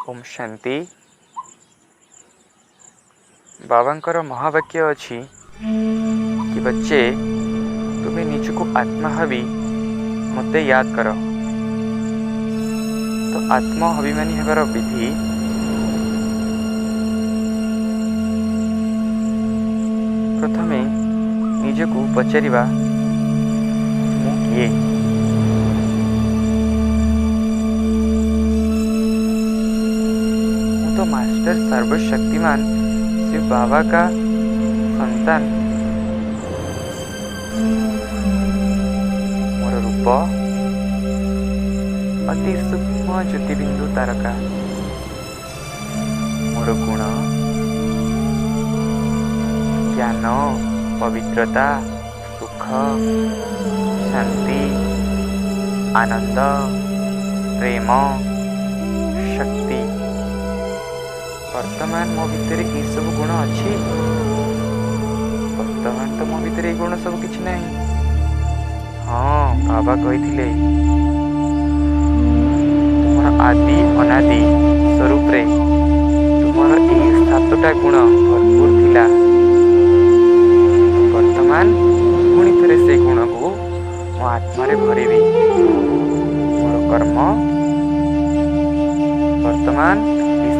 ओम शांति। बाबांकर महावाक्य अच्छी कि बच्चे तुम्हें निजको आत्मा भावी मते याद कर। तो आत्मा अभिमानी हेबार विधि प्रथमे निजको पचारिबा मु किए। तो मास्टर सर्वशक्तिमान शिव बाबा का संतान। मोर रूप अति सूक्ष्म ज्योतिबिंदु तारका। मोर गुण ज्ञान, पवित्रता, सुख, शांति, आनंद, प्रेम, शक्ति। वर्तमान मो भितर ये सब गुण अच्छी। वर्तमान तो मो भितर गुण सब किछि नहीं। हाँ, बाबा कही तुम आदि अनादि स्वरूप रे तुमर यही 7टा गुण भरपूर थिला। वर्तमान पुणी थे से गुण को मो आत्मा भरबी। मोर कर्म वर्तमान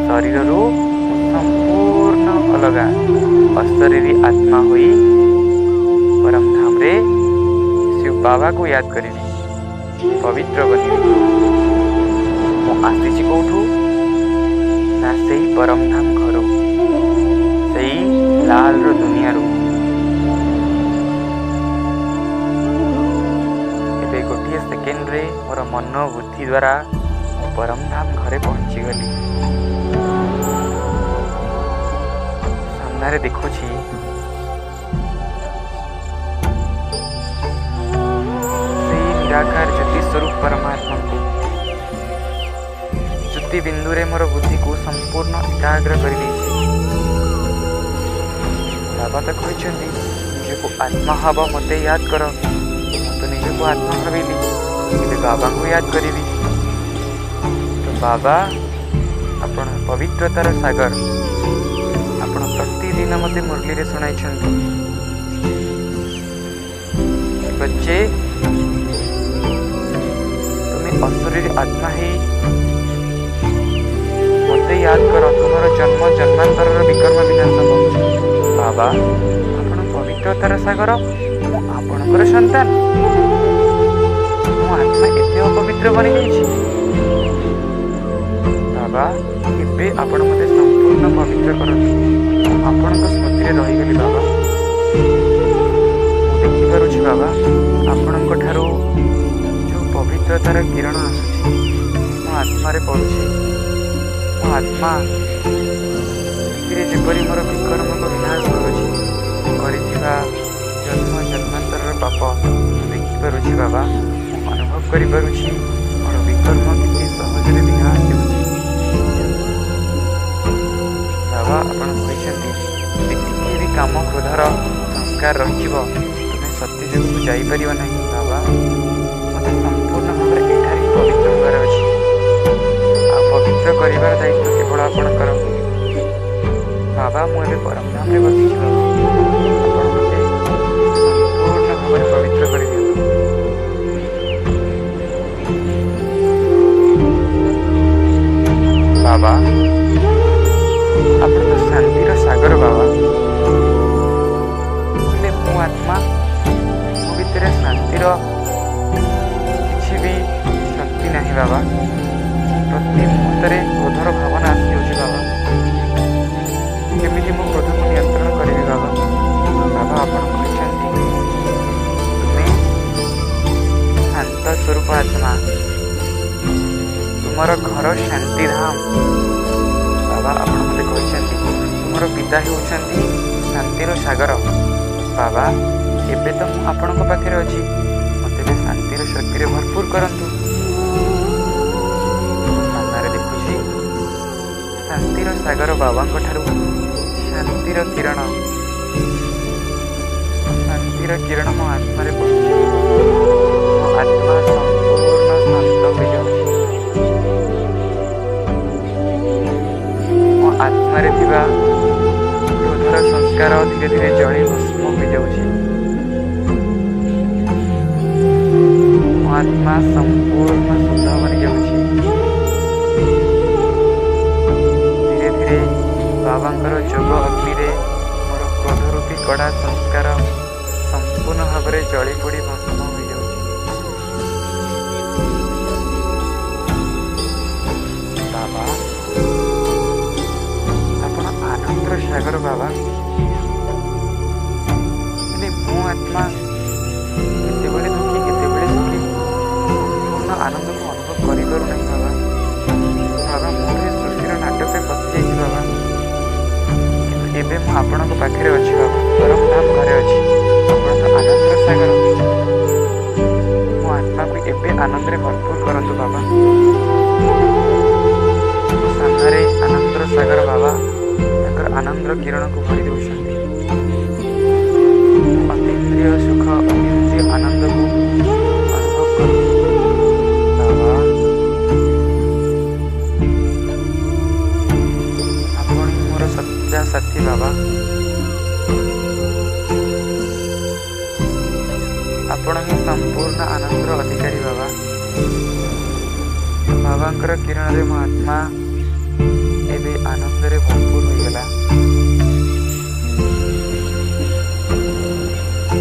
शरीर रू संपूर्ण अलगा अशरीरी आत्मा हुई परम धाम रे शिव बाबा को याद करी पवित्र बनी। मु आसी कौठू ना से परम धाम घर से लाल रो दुनिया रू। एबे गोटे सेकेंड रे मोर मन बुद्धि द्वारा परम धाम घरे पहुंची गली। सामने देखुछि निराकार ज्योति स्वरूप परमात्मा को ज्योति बिंदु रे मोर बुद्धि को संपूर्ण एकाग्र कर बाबा तो कहते निजको आत्मा भाव मते याद कर। तो निजको आत्मा भाविली बाबा को याद करी। तो बाबा आपण पवित्रतार सागर आपण प्रतिदिन मते मुरली रे सुनाई। बच्चे तुम्हें अशरीरी आत्मा ही मते याद कर। तुमर जन्म जन्मांतर विकर्म विनाश हो। बाबा आपण पवित्रतार सागर मु आपणकर संतान। मो आत्मा एते अपवित्र बनी जाइछि। बाबा एबे आपण मते संपूर्ण पवित्र करନ୍ତୁ। आपणक स्मृति रे रहीगली बाबा। मु देखि पारुछि बाबा आपणक ठारू जो पवित्रतार किरण आसुछि मो आत्मा रे पड़ुछि। मो आत्मा स्थिर जेपरि मोर विकर्म को विनाश करुछि। करिथिबा जन्म जन्मांतर पाप देखि पारुछि बाबा। मु अनुभव करि पारुछि मोर विकर्म किति सहजरे विनाश हेउछि। बाबा आपण कहते जितकी भी काम क्रोधर संस्कार रही तुम्हें सत्य जुग को जापर ना। बाबा मत संपूर्ण भाव में एठार पवित्र होगार अच्छी। आ पवित्र कर दायित्व केवल आपणकर। बाबा मुझे परम धाम में बसी मत संपूर्ण भाव में पवित्र कर दिखाँ। बाबा आप तो शांतिर सागर बाबा। मो आत्मा मो भीतर शांतिर किसी भी शक्ति नहीं बाबा। प्रति मुहूर्त क्रोधर भावना आसी बाबा। केमिति मो क्रोध को नियंत्रण करी बाबा। बाबा आप तुम्हें शांत स्वरूप आत्मा तुमर घर शांति धाम। बाबा आप मत कहते तुमर पिता होउछंती शांतिर सागर। बाबा एबे तो मु आपणक पाखे अच्छी मत शांतिर शक्ति भरपूर करंतु। सामने देखुछि शांतिर सागर बाबा ठारू शांतिर किरण। शांतिर किरण मो आत्मा रे पड़ुछि। मो आत्मा संपूर्ण शांत हो जाउछि। ଆତ୍ମାରେ ଥିବା କ୍ରୋଧର ସଂସ୍କାର ଧୀରେ ଧୀରେ ଜଳି ଭସ୍ମ ହୋଇଯାଉଛି। ମୋ ଆତ୍ମା ସମ୍ପୂର୍ଣ୍ଣ ଶୁଦ୍ଧ ବନିଯାଉଛି। ଧୀରେ ଧୀରେ ବାବାଙ୍କର ଯୋଗ ଅଗ୍ନିରେ ମୋର କ୍ରୋଧ ରୂପୀ କଡ଼ା ସଂସ୍କାର ସମ୍ପୂର୍ଣ୍ଣ ଭାବରେ ଜଳି ପୋଡ଼ି ଭସ୍ମ ହୋଇଯାଉଛି। ବାବା, ଆପଣ ଆନନ୍ଦର ସାଗର ବାବା। ହେଲେ ମୋ ଆତ୍ମା କେତେବେଳେ ଦୁଃଖୀ କେତେବେଳେ ସୁଖୀ ସମ୍ପୂର୍ଣ୍ଣ ଆନନ୍ଦକୁ ଅନୁଭବ କରିପାରୁନାହିଁ ବାବା। ବାବା, ମୁଁ ଏ ସୃଷ୍ଟିର ନାଟକରେ ପଶିଯାଇଛି ବାବା। କିନ୍ତୁ ଏବେ ମୁଁ ଆପଣଙ୍କ ପାଖରେ ଅଛି ବାବା, ପରମଧାମ ଘରେ ଅଛି। ଆପଣ ତ ଆନନ୍ଦର ସାଗର। ମୋ ଆତ୍ମାକୁ ଏବେ ଆନନ୍ଦରେ ଭରପୁର କରନ୍ତୁ ବାବା। ସାମ୍ନାରେ ଆନନ୍ଦର ସାଗର ବାବା ତାଙ୍କର ଆନନ୍ଦର କିରଣକୁ ଭରି ଦେଉଛନ୍ତି। ଅତୀନ୍ଦ୍ରିୟ ସୁଖ ଅତୀନ୍ଦ୍ରିୟ ଆନନ୍ଦକୁ ଅନୁଭବ କରୁଛି ବାବା। ଆପଣ ହିଁ ମୋର ସଚ୍ଚା ସାଥୀ ବାବା। ଆପଣ ହିଁ ସମ୍ପୂର୍ଣ୍ଣ ଆନନ୍ଦର ଅଧିକାରୀ ବାବା। ବାବାଙ୍କର କିରଣରେ ମୋ ଆତ୍ମା ଏବେ ଆନନ୍ଦରେ ଭରପୁର ହୋଇଗଲା।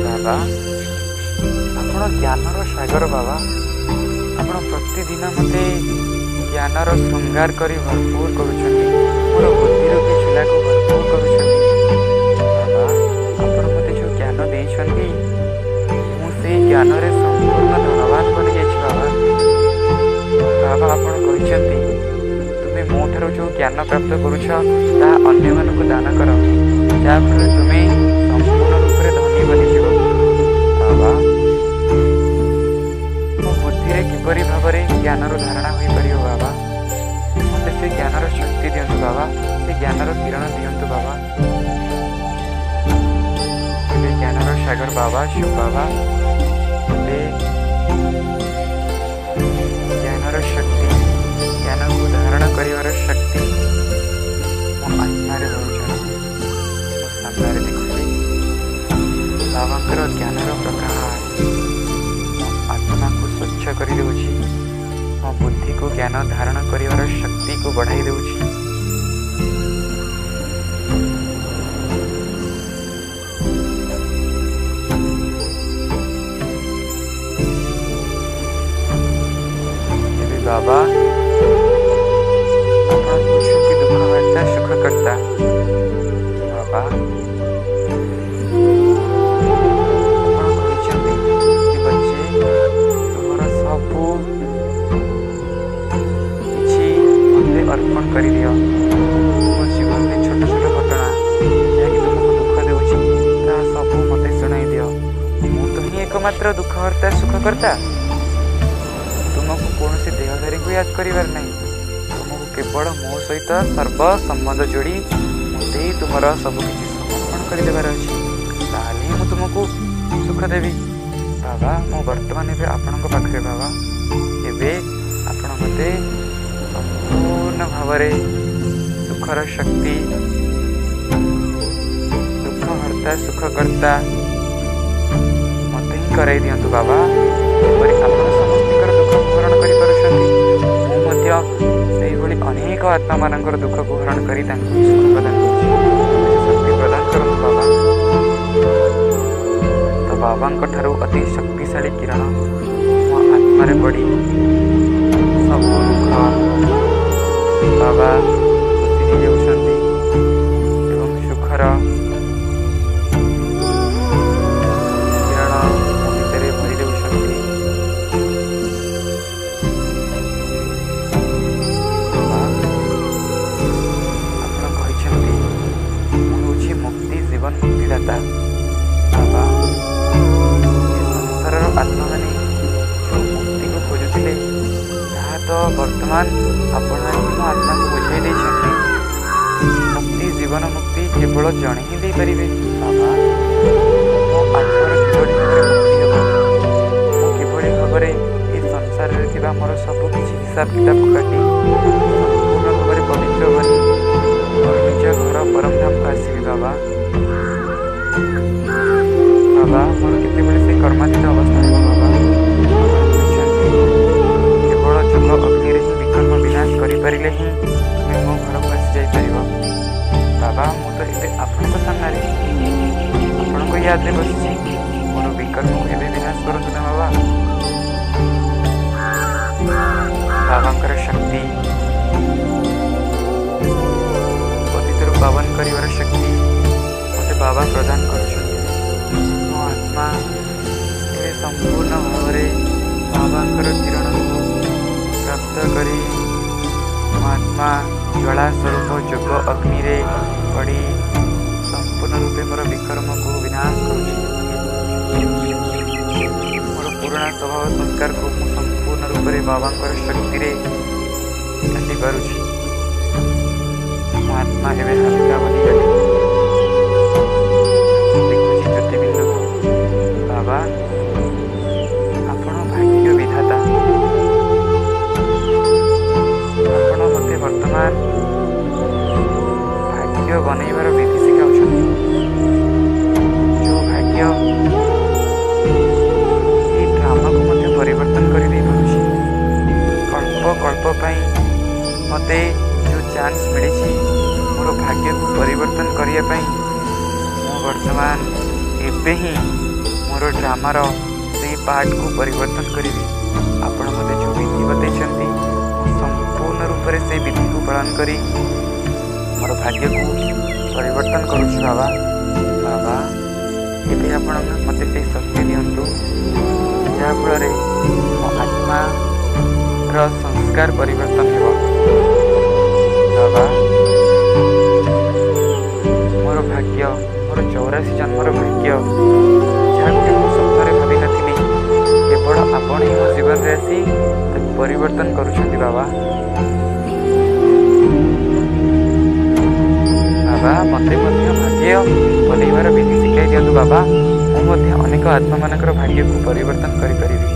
ବାବା, ଆପଣ ଜ୍ଞାନର ସାଗର ବାବା। ଆପଣ ପ୍ରତିଦିନ ମୋତେ ଜ୍ଞାନର ଶୃଙ୍ଗାର କରି ଭରପୁର କରୁଛନ୍ତି। ମୋର ବୁଦ୍ଧିରୂପୀ ଚୁଲାକୁ ଭରପୁର କରୁଛନ୍ତି ବାବା। ଆପଣ ମୋତେ ଯେଉଁ ଜ୍ଞାନ ଦେଇଛନ୍ତି, ମୁଁ ସେଇ ଜ୍ଞାନରେ ସମ୍ପୂର୍ଣ୍ଣ ଧନବାନ ବନିଯାଇଛି ବାବା। ବାବା, ଆପଣ କହିଛନ୍ତି ତୁମେ ମୋ ଠାରୁ ଯେଉଁ ଜ୍ଞାନ ପ୍ରାପ୍ତ କରୁଛ ତାହା ଅନ୍ୟମାନଙ୍କୁ ଦାନ କର, ଯାହାଫଳରେ ତୁମେ ସମ୍ପୂର୍ଣ୍ଣ ରୂପରେ ଧନୀ ବନିଯିବ। ବାବା, ମୋ ବୁଦ୍ଧିରେ କିପରି ଭାବରେ ଜ୍ଞାନର ଧାରଣା ହୋଇପାରିବ ବାବା? ମୋତେ ସେ ଜ୍ଞାନର ଶକ୍ତି ଦିଅନ୍ତୁ ବାବା, ସେ ଜ୍ଞାନର କିରଣ ଦିଅନ୍ତୁ ବାବା। ଏବେ ଜ୍ଞାନର ସାଗର ବାବା, ଶିବ ବାବା, ଏବେ ଜ୍ଞାନର ଶକ୍ତି, ଜ୍ଞାନକୁ ଧାରଣ କରିବାର ଶକ୍ତି ମୋ ଆତ୍ମାରେ ରହୁଛନ୍ତି। ମୋ ସାମ୍ନାରେ ଦେଖୁଛି ବାବାଙ୍କର ଜ୍ଞାନର ପ୍ରକାଶ ମୋ ଆତ୍ମାକୁ ସ୍ୱଚ୍ଛ କରିଦେଉଛି। ମୋ ବୁଦ୍ଧିକୁ ଜ୍ଞାନ ଧାରଣ କରିବାର ଶକ୍ତିକୁ ବଢ଼ାଇ ଦେଉଛି। ଏବେ ବାବା, ଆପଣ ହେଉଛନ୍ତି ଦୁଃଖହର୍ତ୍ତା ସୁଖକର୍ତ୍ତା ବାବା। ଆପଣ କହିଛନ୍ତି କି ବଚ୍ଚେ, ତୁମର ସବୁ କିଛି ମୋତେ ଅର୍ପଣ କରିଦିଅ। ତୁମ ଜୀବନରେ ଛୋଟ ଛୋଟ ଘଟଣା ଯାହାକି ତୁମକୁ ଦୁଃଖ ଦେଉଛି, ତାହା ସବୁ ମୋତେ ଶୁଣାଇ ଦିଅ। ମୁଁ ତ ହିଁ ଏକମାତ୍ର ଦୁଃଖହର୍ତ୍ତା ସୁଖକର୍ତ୍ତା। ତୁମକୁ କୌଣସି ଦେହଧାରୀଙ୍କୁ ୟାଦ କରିବାର ନାହିଁ। ତୁମକୁ କେବଳ ମୋ ସହିତ ସର୍ବ ସମ୍ବନ୍ଧ ଯୋଡ଼ି ମୋତେ ତୁମର ସବୁକିଛି ସମର୍ପଣ କରିଦେବାର ଅଛି। ତାହେଲେ ହିଁ ମୁଁ ତୁମକୁ ସୁଖ ଦେବି ବାବା। ମୁଁ ବର୍ତ୍ତମାନ ଏବେ ଆପଣଙ୍କ ପାଖରେ ବାବା। ଏବେ ଆପଣ ମୋତେ ସମ୍ପୂର୍ଣ୍ଣ ଭାବରେ ସୁଖର ଶକ୍ତି, ଦୁଃଖହର୍ତ୍ତା ସୁଖକର୍ତ୍ତା ମୋତେ ହିଁ କରାଇ ଦିଅନ୍ତୁ ବାବା। ଯେପରି ଆପଣ ସମସ୍ତଙ୍କର ଦୁଃଖକୁ ହରଣ କରିପାରୁଛନ୍ତି, ମୁଁ ମଧ୍ୟ ସେହିଭଳି ଅନେକ ଆତ୍ମାମାନଙ୍କର ଦୁଃଖକୁ ହରଣ କରି ତାଙ୍କୁ ସୁଖ ପ୍ରଦାନ କରୁଛି। ଶକ୍ତି ପ୍ରଦାନ କରନ୍ତୁ ବାବା। ତ ବାବାଙ୍କ ଠାରୁ ଅତି ଶକ୍ତିଶାଳୀ କିରଣ ମୋ ଆତ୍ମାରେ ପଡ଼ି ସବୁ ଦୁଃଖ ବାବା ଖୁସି ହେଇଯାଉଛନ୍ତି ଏବଂ ସୁଖର କିରଣ ମୋ ଭିତରେ ଭରି ଦେଉଛନ୍ତି। ଆପଣ କହିଛନ୍ତି ମୁଁ ହେଉଛି ମୁକ୍ତି ଜୀବନ ମୁକ୍ତିଦାତା ବାବା। ଏ ସଂସାରର ଆତ୍ମାମାନେ ଯେଉଁ ମୁକ୍ତିକୁ ଖୋଜୁଥିଲେ, ତାହା ତ ବର୍ତ୍ତମାନ ଆପଣ ହିଁ ମୋ ଆତ୍ମାକୁ ବୁଝାଇ ଦେଇଛନ୍ତି। ମୁକ୍ତି ଜୀବନ ମୁକ୍ତି କେବଳ ଜଣେ ହିଁ ଦେଇପାରିବେ ବାବା। ମୋ ଆତ୍ମାର କିଭଳି ଭାବରେ ମୁକ୍ତି ହେବ, ମୁଁ କିଭଳି ଭାବରେ ଏ ସଂସାରରେ ଥିବା ମୋର ସବୁ କିଛି ହିସାବ କିତାବକୁ କାଟି ସମ୍ପୂର୍ଣ୍ଣ ଭାବରେ ପବିତ୍ର ବନି ମୋର ନିଜ କରିପାରିଲେ ହିଁ ତୁମେ ମୋ ଘରକୁ ଆସିଯାଇପାରିବ। ବାବା, ମୁଁ ତ ଏବେ ଆପଣଙ୍କ ସାମ୍ନାରେ ଆପଣଙ୍କ ୟାଦରେ ବସିଛି। ମୋର ବିକର୍ମକୁ ଏବେ ବିନାଶ କରନ୍ତୁ ନା ବାବା। ବାବାଙ୍କର ଶକ୍ତି, ପତିତରୁ ପାବନ କରିବାର ଶକ୍ତି ମୋତେ ବାବା ପ୍ରଦାନ କରୁଛନ୍ତି। ମୋ ଆତ୍ମା ଏବେ ସମ୍ପୂର୍ଣ୍ଣ ଭାବରେ ବାବାଙ୍କର କିରଣକୁ ପ୍ରାପ୍ତ କରି ମୋ ଆତ୍ମା ଜ୍ୱାଳା ସ୍ୱରୂପ ଯୋଗ ଅଗ୍ନିରେ ପଡ଼ି ସମ୍ପୂର୍ଣ୍ଣ ରୂପେ ମୋର ବିକର୍ମକୁ ବିନାଶ କରୁଛି। ମୋର ପୁରୁଣା ସ୍ୱଭାବ ସଂସ୍କାରକୁ ମୁଁ ସମ୍ପୂର୍ଣ୍ଣ ରୂପରେ ବାବାଙ୍କର ଶକ୍ତିରେ କାଟି ପାରୁଛି। ମୋ ଆତ୍ମା ଏବେ ହାଲକା ବନିଗଲି। ଦେଖୁଛି ଜ୍ୟୋତିବିନ୍ଦୁକୁ। ବାବା, ଆପଣ ଭାଗ୍ୟ ବିଧାତା। ଆପଣ ମୋତେ ବର୍ତ୍ତମାନ ଭାଗ୍ୟ ବନେଇବାର ବିଧି ଶିଖାଉଛନ୍ତି। ଯେଉଁ ଭାଗ୍ୟ ଏହି ଡ୍ରାମାକୁ ମଧ୍ୟ ପରିବର୍ତ୍ତନ କରିଦେଇ ପାରୁଛି। କଳ୍ପ କଳ୍ପ ପାଇଁ ମୋତେ ଯେଉଁ ଚାନ୍ସ ମିଳିଛି ମୋର ଭାଗ୍ୟକୁ ପରିବର୍ତ୍ତନ କରିବା ପାଇଁ, ମୁଁ ବର୍ତ୍ତମାନ ଏବେ ହିଁ ମୋର ଡ୍ରାମାର ସେଇ ପାର୍ଟକୁ ପରିବର୍ତ୍ତନ କରିବି। ଆପଣ ମୋତେ ଯେଉଁ ବିଧି ବତେଇଛନ୍ତି, ମୁଁ ସମ୍ପୂର୍ଣ୍ଣ ରୂପରେ ସେଇ ବିଧିକୁ ପାଳନ କରି ମୋର ଭାଗ୍ୟକୁ ପରିବର୍ତ୍ତନ କରୁଛି ବାବା। ବାବା, ଏବେ ଆପଣ ମୋତେ ସେଇ ଶକ୍ତି ଦିଅନ୍ତୁ, ଯାହାଫଳରେ ମୋ ଆତ୍ମାର ସଂସ୍କାର ପରିବର୍ତ୍ତନ ହେବ। ବାବା, ମୋର ଭାଗ୍ୟ, ମୋର 84 ଜନ୍ମର ଭାଗ୍ୟ, ଯାହାକୁ ମୁଁ ସ୍ୱପ୍ନରେ ଭାବିନଥିଲି, କେବଳ ଆପଣ ହିଁ ମୋ ଜୀବନରେ ଆସି ତାକୁ ପରିବର୍ତ୍ତନ କରୁଛନ୍ତି ବାବା। ବାବା, ମୋତେ ମଧ୍ୟ ଭାଗ୍ୟ ବନେଇବାର ବିଧି ଶିଖାଇ ଦିଅନ୍ତୁ ବାବା। ମୁଁ ମଧ୍ୟ ଅନେକ ଆତ୍ମାମାନଙ୍କର ଭାଗ୍ୟକୁ ପରିବର୍ତ୍ତନ କରିପାରିବି।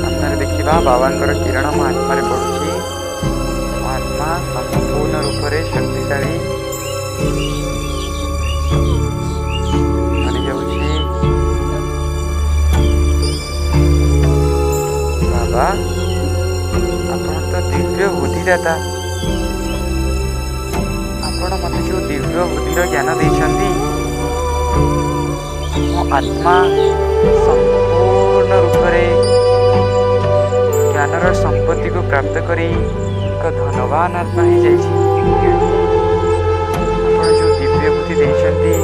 ସାମ୍ନାରେ ଦେଖିବା ବାବାଙ୍କର କିରଣ ମୋ ଆତ୍ମାରେ ପଡ଼ୁଛି। ମୋ ଆତ୍ମା ସମ୍ପୂର୍ଣ୍ଣ ରୂପରେ ଶକ୍ତିଶାଳୀ ବନିଯାଉଛି। ବାବା, ଆପଣ ତ ଦିବ୍ୟ ବୁଦ୍ଧିଦାତା। ଆପଣ ମୋତେ ଯେଉଁ ଦିବ୍ୟ ବୁଦ୍ଧିର ଜ୍ଞାନ ଦେଇଛନ୍ତି, ମୋ ଆତ୍ମା ସମ୍ପୂର୍ଣ୍ଣ ରୂପରେ ଜ୍ଞାନର ସମ୍ପତ୍ତିକୁ ପ୍ରାପ୍ତ କରି ଏକ ଧନବାନ ଆତ୍ମା ହେଇଯାଇଛି। ଆପଣ ଯେଉଁ ଦିବ୍ୟ ବୁଦ୍ଧି ଦେଇଛନ୍ତି,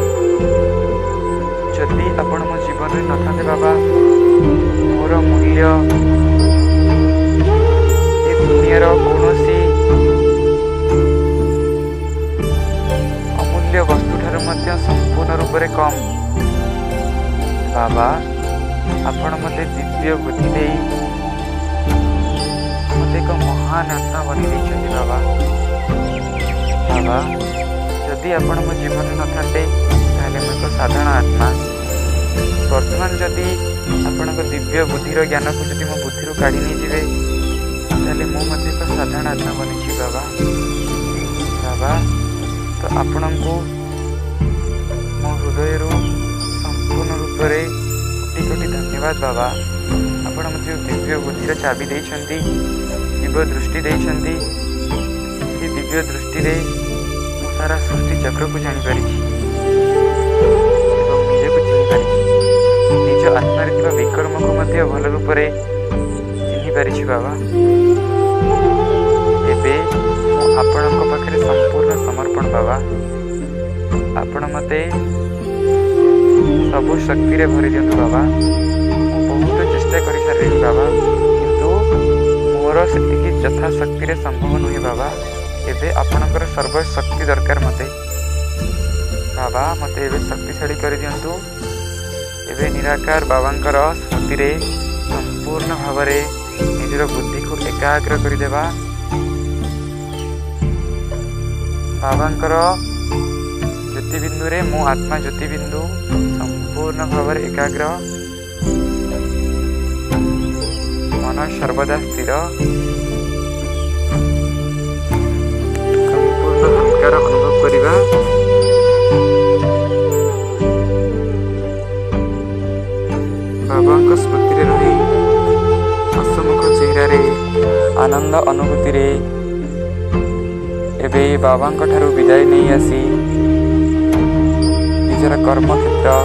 ଯଦି ଆପଣ ମୋ ଜୀବନରେ ନଥାନ୍ତେ ବାବା, ମୋର ମୂଲ୍ୟ ଏ ଦୁନିଆର କୌଣସି ଅମୂଲ୍ୟ ବସ୍ତୁଠାରୁ ମଧ୍ୟ ସମ୍ପୂର୍ଣ୍ଣ ରୂପରେ କମ୍। ବାବା, ଆପଣ ମୋତେ ଦିବ୍ୟ ବୁଦ୍ଧି ଦେଇ ମୋତେ ଏକ ମହାନ ଆତ୍ମା ବନି ଦେଇଛନ୍ତି ବାବା। ବାବା, ଯଦି ଆପଣ ମୋ ଜୀବନରେ ନଥାନ୍ତେ, ତାହେଲେ ମୁଁ ଏକ ସାଧାରଣ ଆତ୍ମା। ବର୍ତ୍ତମାନ ଯଦି ଆପଣଙ୍କ ଦିବ୍ୟ ବୁଦ୍ଧିର ଜ୍ଞାନକୁ ଯଦି ମୋ ବୁଦ୍ଧିରୁ କାଢ଼ି ନେଇଯିବେ, ତାହେଲେ ମୁଁ ମଧ୍ୟ ଏକ ସାଧାରଣ ଆତ୍ମା ବନିଛି ବାବା। ବାବା, ତ ଆପଣଙ୍କୁ ମୋ ହୃଦୟରୁ ସମ୍ପୂର୍ଣ୍ଣ ରୂପରେ କୋଟି କୋଟି ଧନ୍ୟବାଦ ବାବା। ଆପଣ ମୋତେ ଯେଉଁ ଦିବ୍ୟ ବୁଦ୍ଧିର ଚାବି ଦେଇଛନ୍ତି, ଦିବ୍ୟ ଦୃଷ୍ଟି ଦେଇଛନ୍ତି, ସେ ଦିବ୍ୟ ଦୃଷ୍ଟିରେ ମୁଁ ସାରା ସୃଷ୍ଟି ଚକ୍ରକୁ ଜାଣିପାରିଛି ଏବଂ ନିଜକୁ ଚିହ୍ନିପାରିଛି। ନିଜ ଆତ୍ମାରେ ଥିବା ବିକର୍ମକୁ ମଧ୍ୟ ଭଲ ରୂପରେ ଚିହ୍ନିପାରିଛି ବାବା। ଏବେ ମୁଁ ଆପଣଙ୍କ ପାଖରେ ସମ୍ପୂର୍ଣ୍ଣ ସମର୍ପଣ ବାବା। ଆପଣ ମୋତେ ସବୁ ଶକ୍ତିରେ ଭରି ଦିଅନ୍ତୁ ବାବା। ମୁଁ ବହୁତ ଚେଷ୍ଟା କରିସାରିଲିଣି ବାବା, କିନ୍ତୁ ମୋର ସେତିକି ଯଥାଶକ୍ତିରେ ସମ୍ଭବ ନୁହେଁ ବାବା। ଏବେ ଆପଣଙ୍କର ସର୍ବଶକ୍ତି ଦରକାର ମୋତେ ବାବା। ମୋତେ ଏବେ ଶକ୍ତିଶାଳୀ କରିଦିଅନ୍ତୁ। ଏବେ ନିରାକାର ବାବାଙ୍କର ସ୍ମୃତିରେ ସମ୍ପୂର୍ଣ୍ଣ ଭାବରେ ନିଜର ବୁଦ୍ଧିକୁ ଏକାଗ୍ର କରିଦେବା। ବାବାଙ୍କର ଜ୍ୟୋତିବିନ୍ଦୁରେ ମୋ ଆତ୍ମା ଜ୍ୟୋତିବିନ୍ଦୁ ସମ୍ପୂର୍ଣ୍ଣ ଭାବରେ ଏକାଗ୍ର, ମନ ସର୍ବଦା ସ୍ଥିର, ସମ୍ପୂର୍ଣ୍ଣ ହଲକାର ଅନୁଭବ କରିବା। ବାବାଙ୍କ ସ୍ମୃତିରେ ରହି ହସମୁଖ ଚେହେରାରେ आनंद अनुभूति रे एबे बाबा ठारू विदाय नहीं आसी निजर कर्मक्षेत्र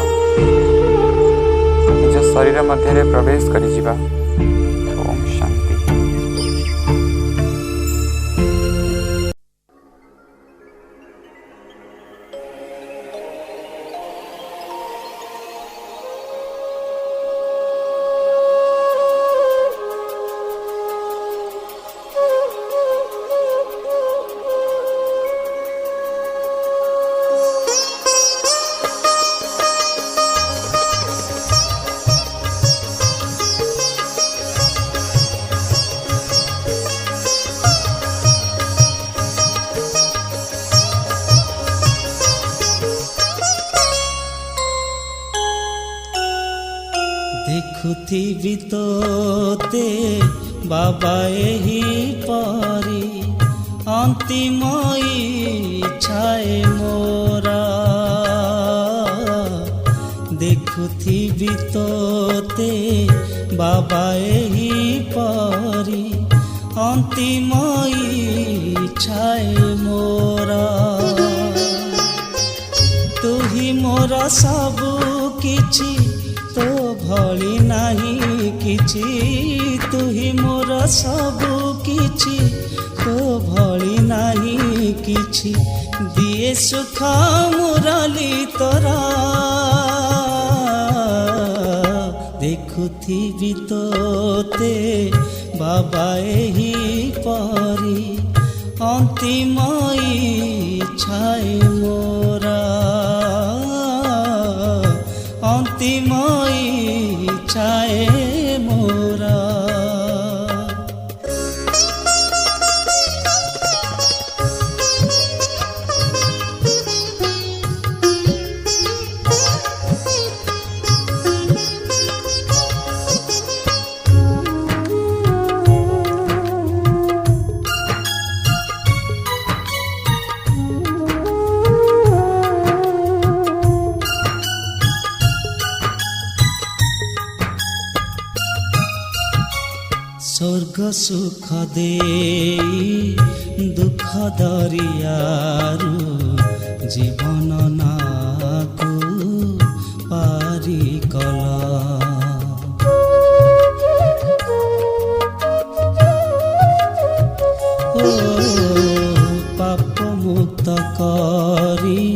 निज शरीर मध्य प्रवेश करिजिबा। ओम शांति। ଦେଖୁଥିବି ତୋତେ ବାବା ଏହି ପରି ଅନ୍ତିମ ଇଚ୍ଛାଏ ମୋର। ଦେଖୁଥିବି ତୋତେ ବାବା ଏହି ପରି ଅନ୍ତିମ ଇଚ୍ଛାଏ ମୋର। ତୁ ହିଁ ମୋର ସବୁ କିଛି, तो भली नहीं किछि। तू ही मोर सबु किछि, तो भली नहीं किछि। दिए सुख मुरली तोरा देखुथिबि तोते बाबा एही परी अंतिम इच्छाए मोरा। अंतिम इच्छाए मोरा। स्वर्ग सुख देई दुख दरियारू जीवन नाकू पारी कला। पाप मुक्त करी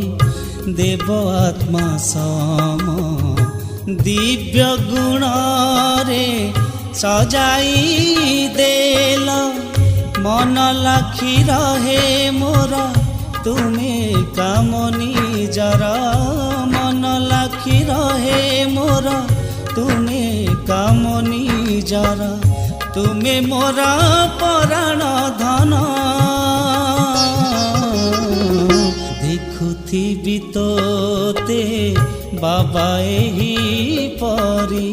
देव आत्मा सम दिव्य गुण रे सजाई देल। मन लाखी रहे मोरा तुमे कामनी जरा। मन लाखी रहे मोरा तुमे कामनी जरा। तुमे मोरा पराण धन देखुथिबि तोते बाबा एही परी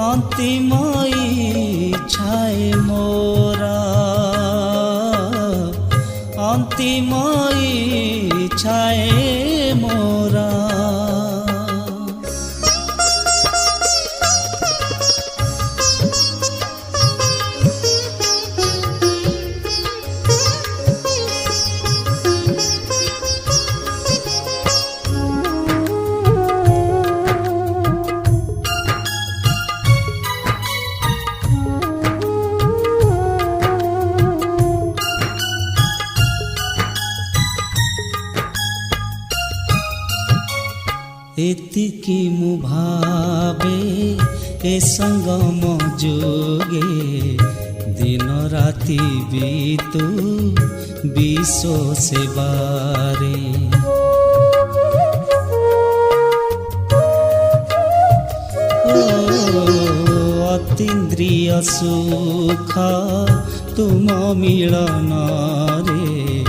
अंतिम इच्छाए मोरा। अंतिम इच्छाए मोरा। एतिकी मु भावे ए संगम जोगे दिन राति बीतू विश्व सेवारे। अतीन्द्रिय सुख तुम मिलन रे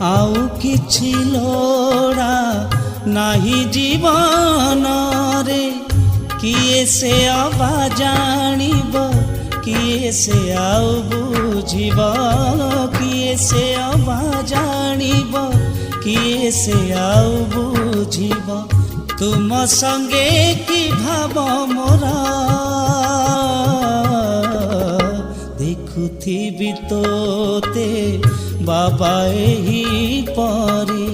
आउ किछि लोड़ा नाही जीवन रे। किए से आवा जानिब, किए से आउ बुझिब। किए से आवा जानिब, किए से आउ बुझिब। तुम संगे कि भाव मोरा देखु ଦେଖୁଥିବି ତୋତେ ବାବା ଏହି ପରି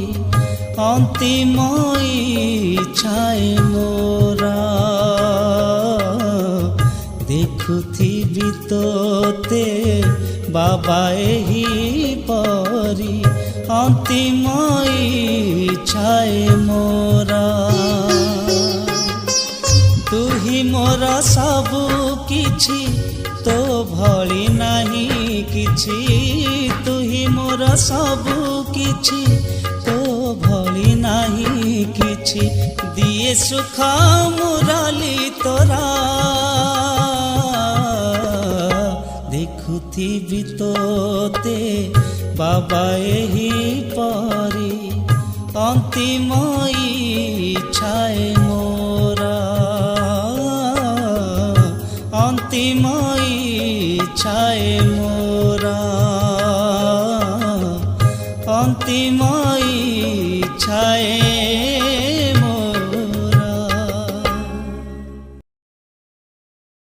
ଅନ୍ତିମ ଇଚ୍ଛାଏ ମୋରା ଦେଖୁଥିବି ତୋତେ ବାବା ଏହି ପରି ଅନ୍ତିମ ଇଚ୍ଛାଏ ମୋରା ତୁ ହିଁ ମୋର ସବୁ କିଛି ତୋ ଭଳି ନାହିଁ କିଛି ତୁ ହିଁ ମୋର ସବୁ କିଛି ତୋ ଭଳି ନାହିଁ କିଛି ଦିଏ ସୁଖ ମୁରଲି ତୋରା ଦେଖୁଥିବି ତୋତେ ବାବା ଏହି ପରି ଅନ୍ତିମ ଇଚ୍ଛାଏ ମୋରା ଅନ୍ତିମ ଇଚ୍ଛାଏ ମୋରା ଅନ୍ତିମ ଇଚ୍ଛାଏ